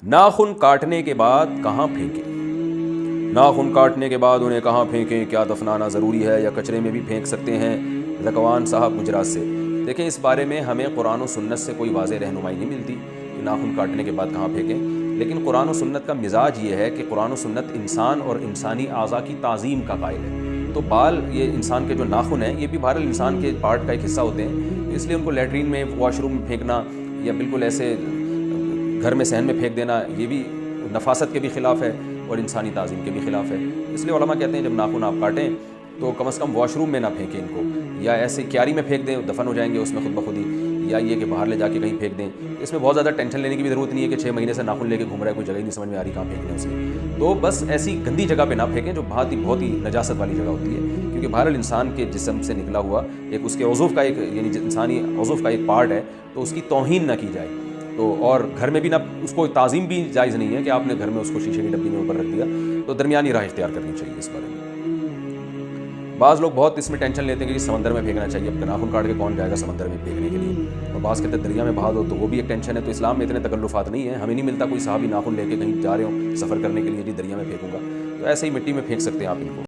ناخن کاٹنے کے بعد کہاں پھینکیں؟ ناخن کاٹنے کے بعد انہیں کہاں پھینکیں؟ کیا دفنانا ضروری ہے یا کچرے میں بھی پھینک سکتے ہیں؟ ذکوان صاحب گجرات سے۔ دیکھیں، اس بارے میں ہمیں قرآن و سنت سے کوئی واضح رہنمائی نہیں ملتی کہ ناخن کاٹنے کے بعد کہاں پھینکیں، لیکن قرآن و سنت کا مزاج یہ ہے کہ قرآن و سنت انسان اور انسانی اعضاء کی تعظیم کا قائل ہے۔ تو بال، یہ انسان کے جو ناخن ہیں، یہ بھی بہرحال انسان کے پارٹ کا ایک حصہ ہوتے ہیں، اس لیے ان کو لیٹرین میں، واش روم میں پھینکنا یا بالکل ایسے گھر میں صحن میں پھینک دینا، یہ بھی نفاست کے بھی خلاف ہے اور انسانی تعظیم کے بھی خلاف ہے۔ اس لیے علماء کہتے ہیں جب ناخن آپ کاٹیں تو کم از کم واش روم میں نہ پھینکیں ان کو، یا ایسے کیاری میں پھینک دیں، دفن ہو جائیں گے اس میں خود بخود ہی، یا یہ کہ باہر لے جا کے کہیں پھینک دیں۔ اس میں بہت زیادہ ٹینشن لینے کی بھی ضرورت نہیں ہے کہ 6 مہینے سے ناخن لے کے گھوم رہا ہے، کوئی جگہ ہی نہیں سمجھ میں آ رہی کہاں پھینکنا ہے اسے۔ تو بس ایسی گندی جگہ پہ نہ پھینکیں جو بہت ہی نجاست والی جگہ ہوتی ہے، کیونکہ بہرحال انسان کے جسم سے نکلا ہوا ایک اس کے عضو کا ایک، یعنی انسانی عضو کا ایک پارٹ ہے، تو اس کی توہین نہ کی جائے۔ تو اور گھر میں بھی نہ، اس کو تعظیم بھی جائز نہیں ہے کہ آپ نے گھر میں اس کو شیشے کی ڈبی میں اوپر رکھ دیا، تو درمیانی راہ اختیار کرنی چاہیے اس بارے میں۔ بعض لوگ بہت اس میں ٹینشن لیتے ہیں کہ سمندر میں پھینکنا چاہیے، اب ناخن کاٹ کے کون جائے گا سمندر میں پھینکنے کے لیے، اور بعض کہتے ہیں دریا میں بہا دو، تو وہ بھی ایک ٹینشن ہے۔ تو اسلام میں اتنے تکلفات نہیں ہیں، ہمیں نہیں ملتا کوئی صحابی ناخن لے کے کہیں جا رہے ہوں سفر کرنے کے لیے جی دریا میں پھینکوں گا، تو ایسے ہی مٹی میں پھینک سکتے ہیں آپ ان کو۔